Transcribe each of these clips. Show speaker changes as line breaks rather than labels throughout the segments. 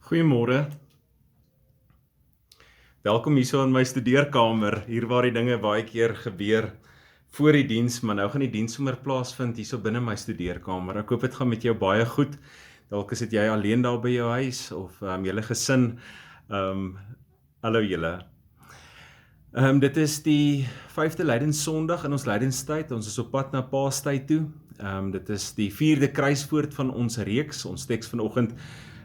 Goeiemôre. Welkom hierso in my studeerkamer, hier waar die dinge baie keer gebeur voor die diens, maar nou gaan die diens sommer plaasvind hierso binne my studeerkamer. Ek hoop dit gaan met jou baie goed. Dalk is dit jy alleen daar by jou huis of julle gesin. Hallo julle. Dit is die 5de Lydenssondag in ons lydenstyd. Ons is op pad na Paastyd toe. Dit is die 4de kruiswoord van ons reeks. Ons teks vanoggend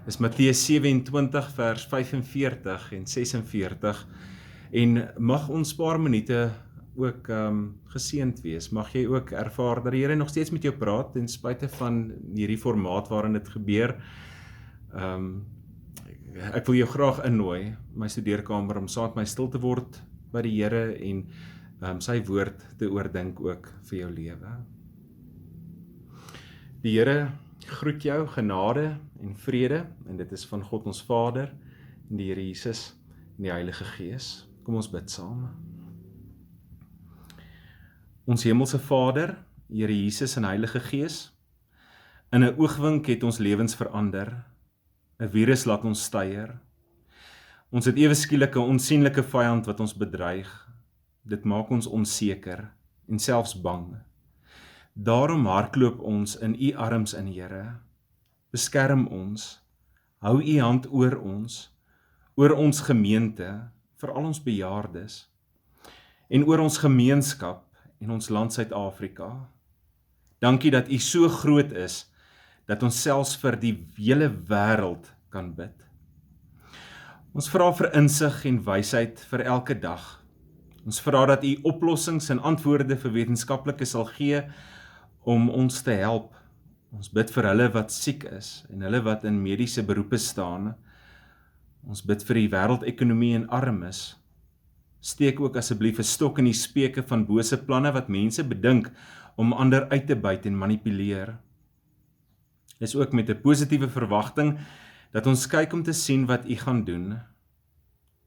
is Matteus 27 vers 45 en 46 en mag ons paar minute ook geseënd wees. Mag jy ook ervaar dat die Here nog steeds met jou praat ten spyte van hierdie formaat waarin dit gebeur. Ek wil jou graag innooi my studeerkamer om saam met my stil te word by die Here en sy woord te oordink ook vir jou lewe. Die Here groet jou genade en vrede, en dit is van God ons Vader, en die Here Jesus, en die Heilige Gees. Kom ons bid saam. Ons hemelse Vader, Here Jesus en Heilige Gees, in 'n oogwink het ons lewens verander, 'n virus laat ons styer. Ons het ewe skielik 'n onsienlike vyand wat ons bedreig. Dit maak ons onseker en selfs bang. Daarom hardloop ons in u arms in, Here. Beskerm ons, hou u hand oor ons gemeente, veral ons bejaardes, en oor ons gemeenskap en ons land Suid-Afrika. Dankie dat u so groot is, dat ons selfs vir die hele wêreld kan bid. Ons vra vir insig en wysheid vir elke dag. Ons vra dat u oplossings en antwoorde vir wetenskaplikes sal gee, om ons te help. Ons bid vir hulle wat siek is en hulle wat in mediese beroepe staan. Ons bid vir die wêreldekonomie en armes. Steek ook asseblief 'n stok in die speke van bose planne wat mense bedink om ander uit te buit en manipuleer. Dis ook met 'n positiewe verwagting dat ons kyk om te sien wat u gaan doen.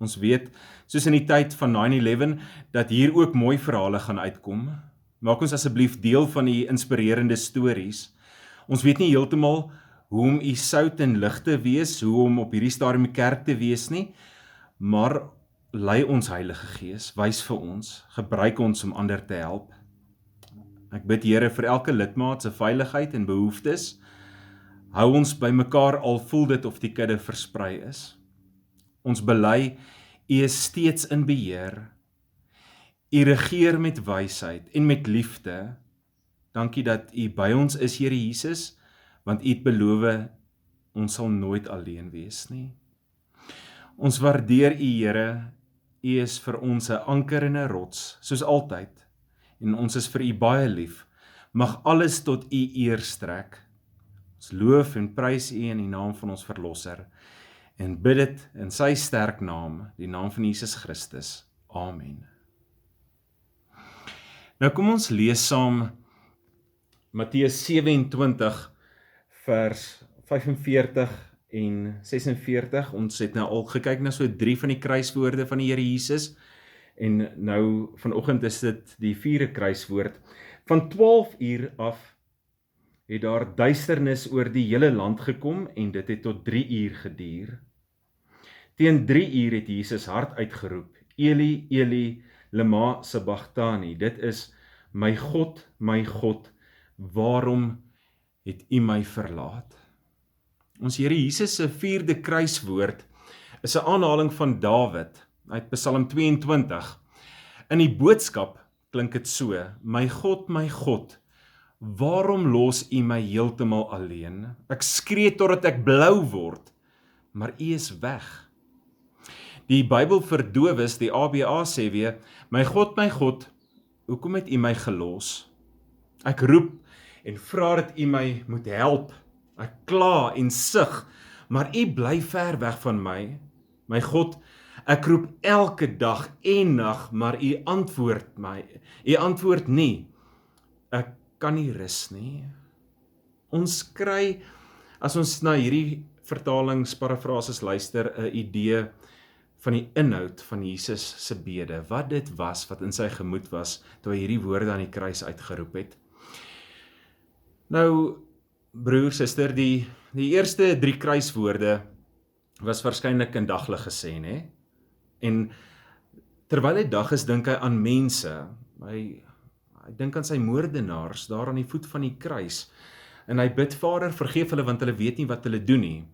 Ons weet, soos in die tyd van 9/11, dat hier ook mooi verhale gaan uitkom. Maak ons asseblief deel van die inspirerende stories. Ons weet nie heeltemal hoe om u sout en lig te wees, hoe om op hierdie stadium kerk te wees nie, maar lei ons Heilige Gees, wys vir ons, gebruik ons om ander te help. Ek bid Here vir elke lidmaat se veiligheid en behoeftes. Hou ons by mekaar al voel dit of die kudde versprei is. Ons bely, u is steeds in beheer. U regeer met wysheid en met liefde. Dankie dat u by ons is, Here Jesus, want u het beloof, ons sal nooit alleen wees nie. Ons waardeer u, Here, u is vir ons 'n anker en 'n rots, soos altyd, en ons is vir u baie lief. Mag alles tot u eer strek. Ons loof en prys u in die naam van ons Verlosser, en bid dit in sy sterk naam, die naam van Jesus Christus. Amen. Nou kom ons lees saam Matteus 27 vers 45 en 46. Ons het nou al gekyk na so 3 van die kruiswoorde van die Here Jesus en nou vanoggend is dit die 4de kruiswoord. Van 12 uur af het daar duisternis oor die hele land gekom en dit het tot 3 uur geduur. Teen 3 uur het Jesus hard uitgeroep, Eli, Eli, lema sabachthani. Dit is, my God, waarom het u my verlaat? Ons Here Jesus se 4de kruiswoord is 'n aanhaling van Dawid uit Psalm 22. In die boodskap klink dit so, my God, waarom los u my heeltemal alleen? Ek skree totdat ek blou word, maar u is weg. Die Bybel vir dowes, die ABA sê weer, my God, hoekom het u my gelos? Ek roep en vra dat u my moet help. Ek kla en sug, maar u bly ver weg van my. My God, ek roep elke dag en nag, maar u antwoord nie. Ek kan nie rus nie. Ons kry, as ons na hierdie vertalingsparafrases luister, 'n idee van die inhoud van Jesus se bede, wat dit was, wat in sy gemoed was, toe hy hierdie woorde aan die kruis uitgeroep het. Nou, broer, suster, die eerste 3 kruiswoorde was waarskynlik in daglig gesê, né? En terwyl hy dag is, dink hy aan mense. Hy dink aan sy moordenaars daar aan die voet van die kruis. En hy bid, Vader, vergeef hulle want hulle weet nie wat hulle doen nie.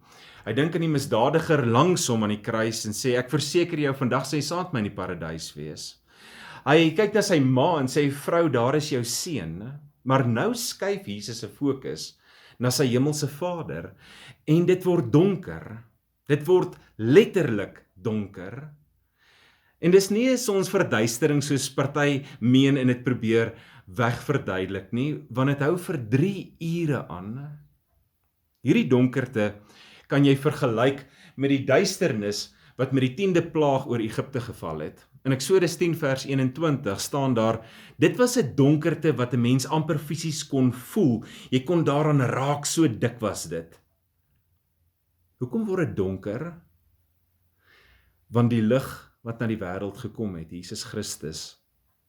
Hy dink aan die misdadiger langs hom aan die kruis en sê, ek verseker jou, vandag sal jy saam met my in die paradys wees. Hy kyk na sy ma en sê, vrou, daar is jou seun. Maar nou skuif Jesus se fokus na sy hemelse Vader en dit word donker. Dit word letterlik donker. En dis nie ons verduistering soos party meen en dit probeer wegverduidelik nie, want dit hou vir 3 ure aan. Hierdie donkerte kan jy vergelyk met die duisternis wat met die 10de plaag oor Egipte geval het. In Eksodus 10 vers 21 staan daar, dit was 'n donkerte wat 'n mens amper fisies kon voel. Jy kon daaraan raak, so dik was dit. Hoekom word dit donker? Want die lig wat na die wêreld gekom het, Jesus Christus,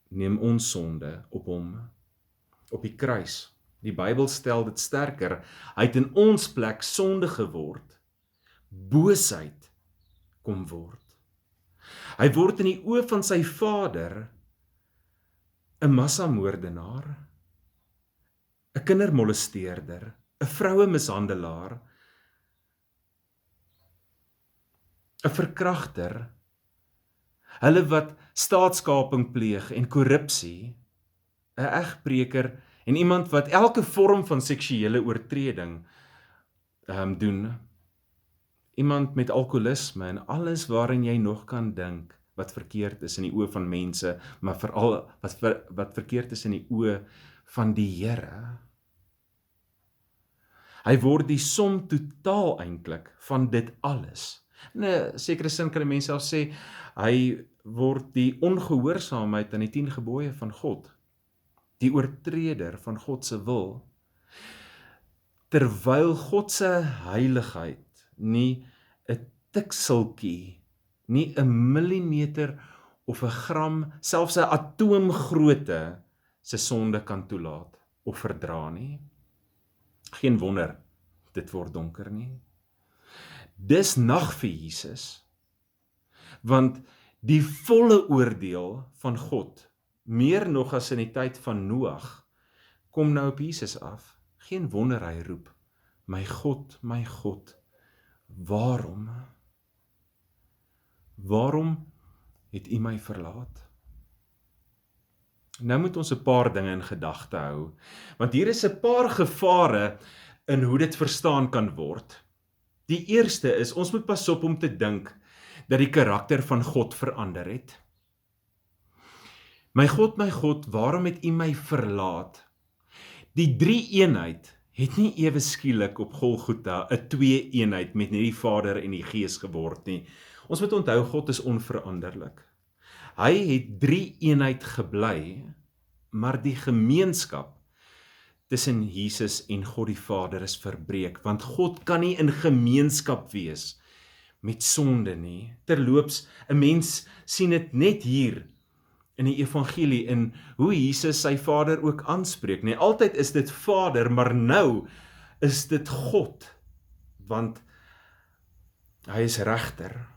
neem ons sonde op hom, op die kruis. Die Bybel stel dit sterker, hy het in ons plek sonde geword, boosheid kom word. Hy word in die oë van sy Vader 'n massamoordenaar, 'n kindermolesteerder, 'n vrouemishandelaar, 'n verkragter, hulle wat staatskaping pleeg en korrupsie, 'n egbreker en iemand wat elke vorm van seksuele oortreding doen. Iemand met alkoholisme en alles waarin jy nog kan dink wat verkeerd is in die oë van mense, maar veral wat verkeerd is in die oë van die Here. Hy word die som totaal eintlik van dit alles. In 'n sekere sin kan 'n mens self sê, hy word die ongehoorsaamheid aan die 10 gebooie van God, die oortreder van God se wil, terwyl God se heiligheid nie 'n tikseltjie, nie 'n millimeter of 'n gram, selfs 'n atoomgrootte se sonde kan toelaat of verdra nie. Geen wonder, dit word donker nie. Dis nag vir Jesus, want die volle oordeel van God, meer nog as in die tyd van Noag, kom nou op Jesus af. Geen wonder hy roep, my God, waarom het U my verlaat? Nou moet ons 'n paar dinge in gedagte hou, want hier is 'n paar gevare in hoe dit verstaan kan word. Die eerste is, ons moet pas op om te dink dat die karakter van God verander het. My God, waarom het U my verlaat? Die 3-eenheid het nie ewe skielik op Golgotha 'n 2-eenheid met net die Vader en die Gees geword nie. Ons moet onthou, God is onveranderlik. Hy het 3-eenheid gebly, maar die gemeenskap tussen Jesus en God die Vader is verbreek, want God kan nie in gemeenskap wees met sonde nie. Terloops, 'n mens sien dit net hier in die evangelie, en hoe Jesus sy Vader ook aanspreek. Nee, altyd is dit Vader, maar nou is dit God, want hy is regter.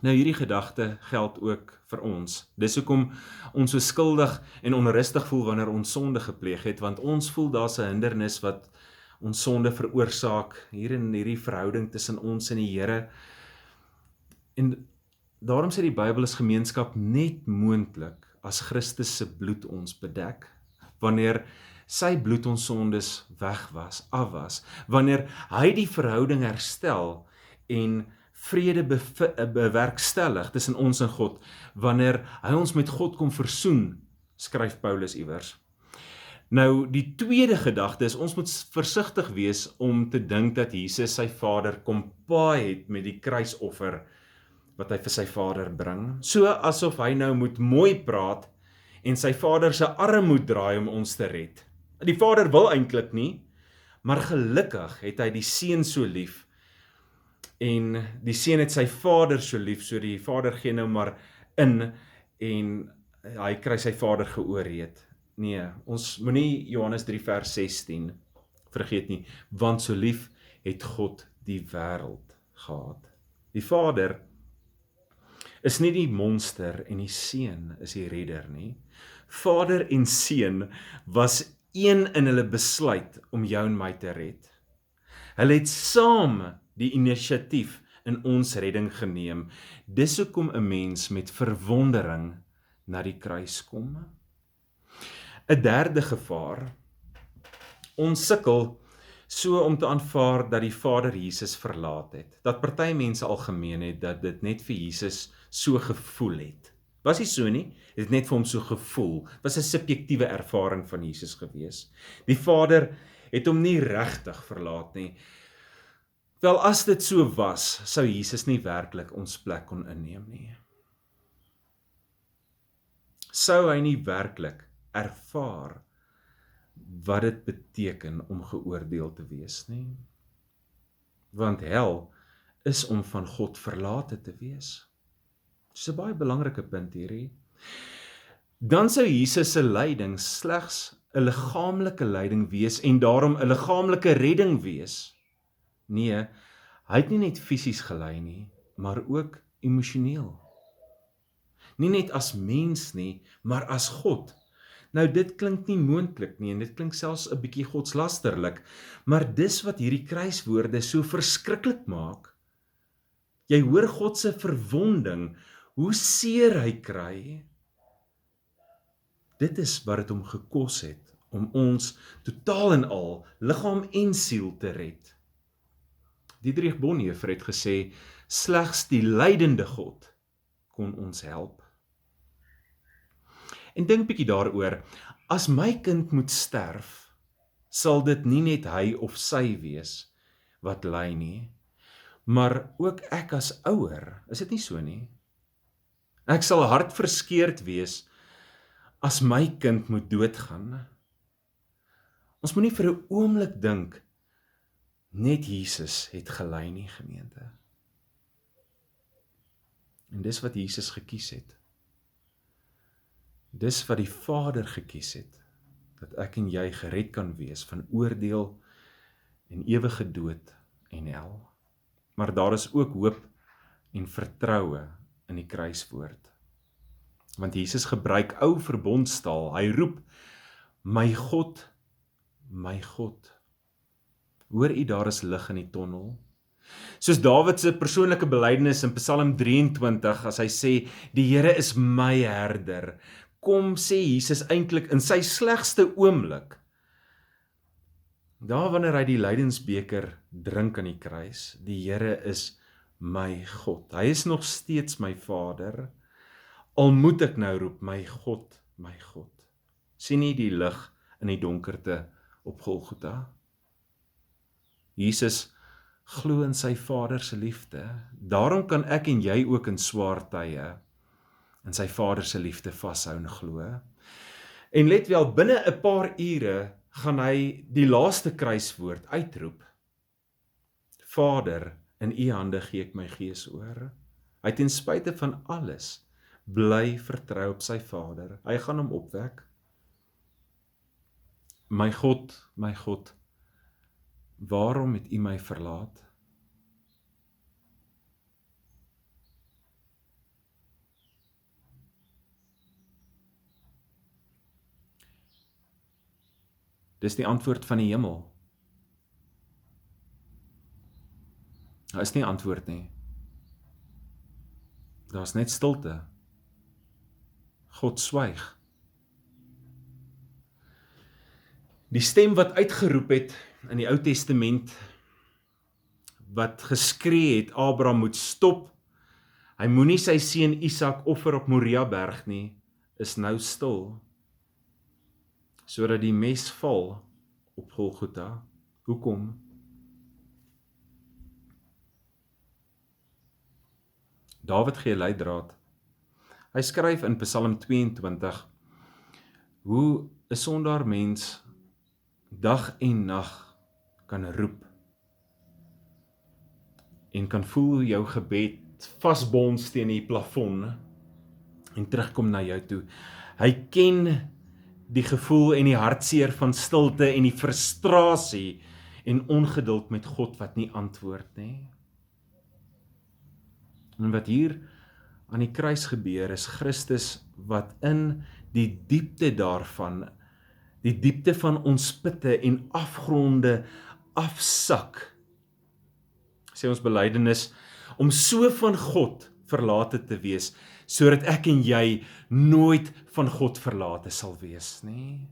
Nou hierdie gedagte geld ook vir ons. Dis hoekom ons so skuldig en onrustig voel wanneer ons sonde gepleeg het, want ons voel daar's 'n hindernis wat ons sonde veroorsaak, hier in hierdie verhouding tussen ons en die Here. En daarom sê die Bybel is gemeenskap net moontlik as Christus se bloed ons bedek, wanneer sy bloed ons sondes afwas, wanneer hy die verhouding herstel en vrede bewerkstellig tussen ons en God, wanneer hy ons met God kom versoen, skryf Paulus iewers. Nou, die tweede gedagte is, ons moet versigtig wees om te dink dat Jesus sy Vader kom paai het met die kruisoffer wat hy vir sy Vader bring, so asof hy nou moet mooi praat en sy Vader se arm moet draai om ons te red. Die Vader wil eintlik nie, maar gelukkig het hy die Seun so lief, en die Seun het sy Vader so lief, so die Vader gee nou maar in, en hy kry sy Vader geoorreed. Nee, ons moenie Johannes 3 vers 16 vergeet nie, want so lief het God die wêreld gehaat. Die Vader is nie die monster en die Seun is die redder nie. Vader en Seun was een in hulle besluit om jou en my te red. Hulle het saam die inisiatief in ons redding geneem. Dis hoekom 'n mens met verwondering na die kruis kom. 'n Derde gevaar. Ons sukkel so om te aanvaar dat die Vader Jesus verlaat het. Dat party mense algemeen het dat dit net vir Jesus so gevoel het. Was nie so nie, het net vir hom so gevoel. Was 'n subjektiewe ervaring van Jesus gewees. Die Vader het hom nie regtig verlaat nie. Wel, as dit so was, sou Jesus nie werklik ons plek kon inneem nie. Sou hy nie werklik ervaar wat dit beteken om geoordeel te wees nie. Want hel is om van God verlate te wees. Dis 'n baie belangrike punt hierdie. Dan sou Jesus se lyding slegs 'n liggaamlike lyding wees en daarom 'n liggaamlike redding wees. Nee, hy het nie net fisies gely nie, maar ook emosioneel. Nie net as mens nie, maar as God. Nou dit klink nie moontlik nie en dit klink selfs 'n bietjie godslasterlik, maar dis wat hierdie kruiswoorde so verskriklik maak. Jy hoor God se verwonding, hoe seer hy kry. Dit is wat dit hom gekos het om ons totaal en al, liggaam en siel te red. Dietrich Bonhoeffer het gesê, slegs die lydende God kon ons help. En dink bietjie daaroor, as my kind moet sterf, sal dit nie net hy of sy wees wat ly nie, maar ook ek as ouer, is dit nie so nie? Ek sal hartverskeurd wees as my kind moet doodgaan. Ons moenie vir 'n oomblik dink, net Jesus het gely nie, gemeente. En dis wat Jesus gekies het. Dis wat die Vader gekies het, dat ek en jy gered kan wees van oordeel en ewige dood en hel. Maar daar is ook hoop en vertroue in die kruiswoord. Want Jesus gebruik ou verbondstaal. Hy roep, my God, my God. Hoor u, daar is lig in die tonnel. Soos Dawid se persoonlike belydenis in Psalm 23, as hy sê, die Here is my herder. Kom sê Jesus eintlik in sy slegste oomblik, daar wanneer hy die lydensbeker drink aan die kruis, die Here is my God. Hy is nog steeds my Vader, al moet ek nou roep, my God, my God. Sien nie die lig in die donkerte op Golgotha? Jesus glo in sy Vader se liefde. Daarom kan ek en jy ook in swaar tye in sy Vader se liefde vashou en glo. En let wel, binne 'n paar ure gaan hy die laaste kruiswoord uitroep. Vader, in u hande gee ek my gees oor. Hy ten spyte van alles bly vertrou op sy Vader. Hy gaan hom opwek. My God, waarom het u my verlaat? Dis die antwoord van die hemel. Daar is nie antwoord nie. Daar's net stilte. God swyg. Die stem wat uitgeroep het in die Ou Testament, wat geskree het, Abraham moet stop, hy moenie sy seun Isak offer op Moria berg nie, is nou stil, sodat die mes val op Golgotha. Hoekom? Dawid gee leidraad. Hy skryf in Psalm 22, hoe 'n sondaar mens dag en nag kan roep en kan voel hoe jou gebed vasbons teen die plafon en terugkom na jou toe. Hy ken die gevoel en die hartseer van stilte en die frustrasie en ongeduld met God wat nie antwoord nie. En wat hier aan die kruis gebeur is Christus wat in die diepte daarvan, die diepte van ons putte en afgronde afsak, sê ons belydenis, om so van God verlate te wees, sodat ek en jy nooit van God verlate sal wees, nie?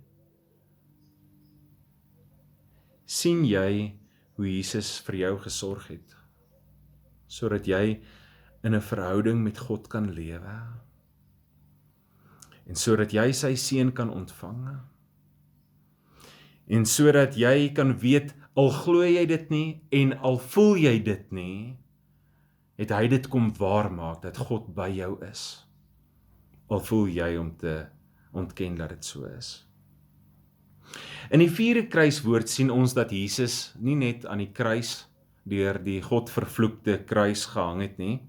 Sien jy hoe Jesus vir jou gesorg het, sodat jy in 'n verhouding met God kan lewe, en sodat jy sy seën kan ontvang, en sodat jy kan weet, al glo jy dit nie, en al voel jy dit nie, het hy dit kom waarmaak, dat God by jou is, al voel jy om te ontken dat dit so is. In die 4de kruiswoord sien ons dat Jesus nie net aan die kruis, deur die God vervloekte kruis gehang het nie,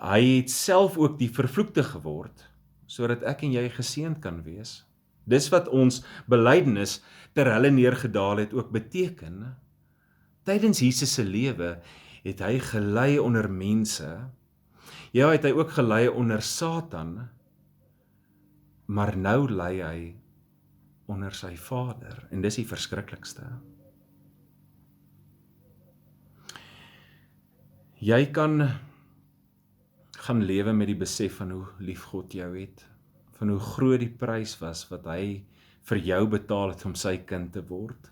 hy het self ook die vervloekte geword, sodat ek en jy geseënd kan wees. Dis wat ons belydenis ter hulle neergedaal het ook beteken. Tydens Jesus se lewe het hy gelei onder mense, ja, het hy ook gelei onder Satan, maar nou lei hy onder sy Vader, en dis die verskriklikste. Jy kan gaan lewe met die besef van hoe lief God jou het, van hoe groot die prys was wat hy vir jou betaal het om sy kind te word.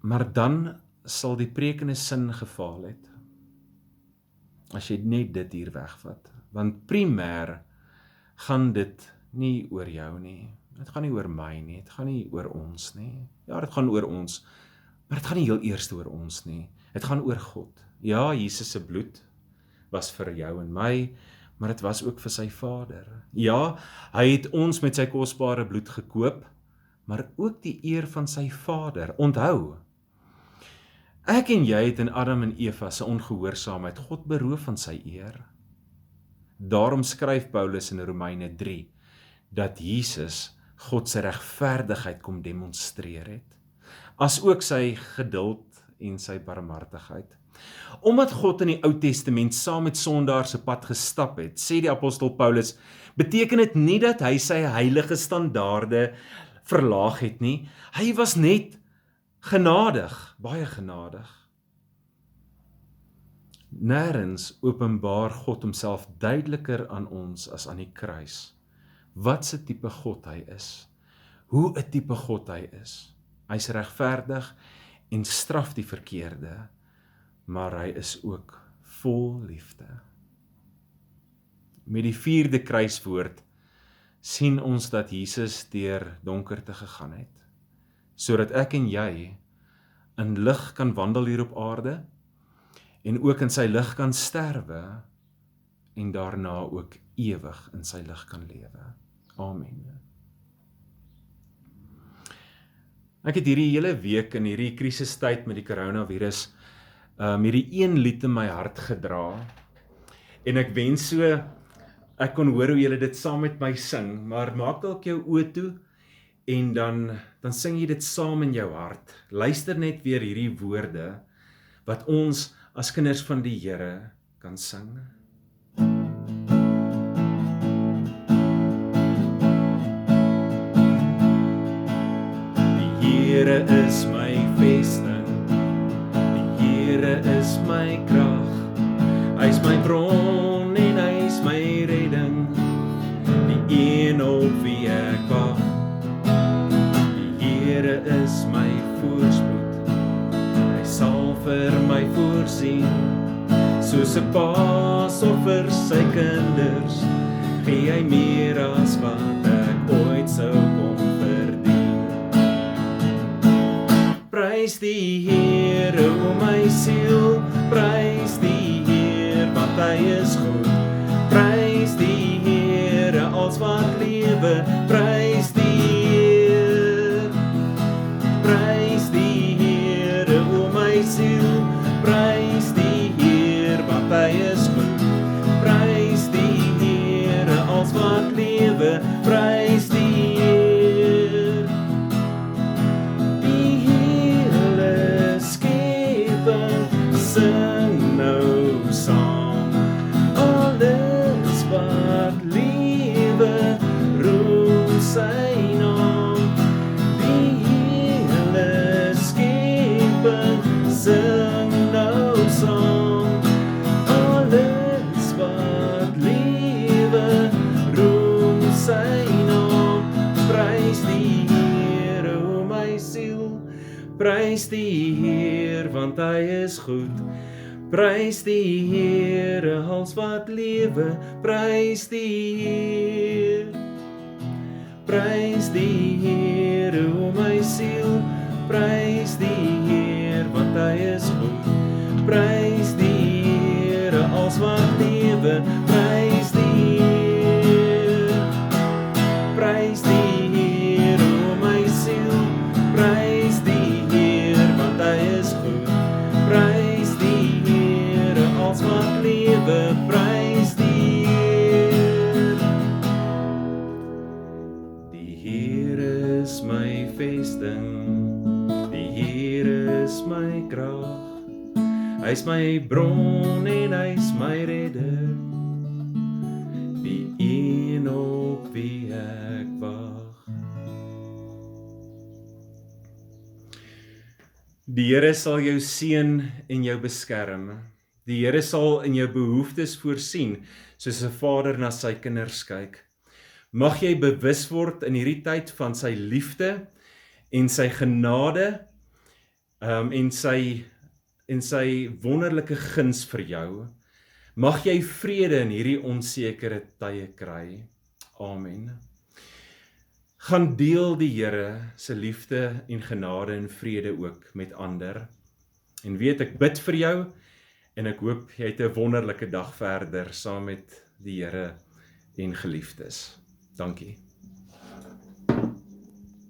Maar dan sal die preekende sin gefaal het, as jy net dit hier wegvat, want primêr gaan dit nie oor jou nie, dit gaan nie oor my nie, dit gaan nie oor ons nie, ja, dit gaan oor ons, maar dit gaan nie heel eerst oor ons nie, dit gaan oor God. Ja, Jesus se bloed was vir jou en my, maar dit was ook vir sy Vader. Ja, hy het ons met sy kosbare bloed gekoop, maar ook die eer van sy Vader. Onthou, ek en jy het in Adam en Eva se ongehoorsaamheid God beroof van sy eer. Daarom skryf Paulus in Romeine 3, dat Jesus God se regverdigheid kom demonstreer het, as ook sy geduld en sy barmhartigheid. Omdat God in die Ou Testament saam met sondaars se pad gestap het, sê die apostel Paulus, beteken dit nie dat hy sy heilige standaarde verlaag het nie. Hy was net genadig, baie genadig. Nêrens openbaar God homself duideliker aan ons as aan die kruis. Wat se tipe God hy is, hoe 'n tipe God hy is. Hy's regverdig en straf die verkeerde, maar hy is ook vol liefde. Met die 4de kruiswoord sien ons dat Jesus deur donkerte gegaan het, sodat ek en jy in lig kan wandel hier op aarde, en ook in sy lig kan sterwe, en daarna ook ewig in sy lig kan lewe. Amen. Ek het hierdie hele week in hierdie krisistyd met die coronavirus hierdie een lied in my hart gedra, en ek wens so, ek kon hoor hoe julle dit saam met my sing, maar maak dalk jou oë toe, en dan sing jy dit saam in jou hart. Luister net weer hierdie woorde, wat ons as kinders van die Here kan sing. Die Here is my vesting, die Here is my krag, hy is my bron en hy is my redding, die een op wie ek wag. Die Here is my voorspoed, hy sal vir my voorsien, soos 'n paas vir sy kinders, gee hy meer as wat ek ooit sou kon verdien. Prys die Here, o my siel, prys die Heer, want hy is goed. Prys die Here, als wat lewe, prys die Heer. Prys die Here, o my siel, prys die Heer, want hy is goed. Prys die Here, als wat lewe, prys die Heer. Die Prys die Heer, want hy is goed. Prys die Here, als wat lewe, prys die Heer. Prys die Here, o my siel, prys die Heer, want hy is goed. Prys die Here, als wat lewe, prys die Heer. Prys die Heer, o my siel, prys die Heer, want hy is goed. Prys die Here, als wat lewe, prys die Heer. Die Here is my vesting, die Here is my krag. Hy is my bron en hy is my redder, die een op wie ek wag. Die Here sal jou seën en jou beskerm. Die Here sal in jou behoeftes voorsien, soos 'n vader na sy kinders kyk. Mag jy bewus word in hierdie tyd van sy liefde en sy genade en sy wonderlike guns vir jou. Mag jy vrede in hierdie onsekere tye kry. Amen. Gaan deel die Here se liefde en genade en vrede ook met ander. En weet, ek bid vir jou en ek hoop jy het 'n wonderlike dag verder saam met die Here en geliefdes. Dankie.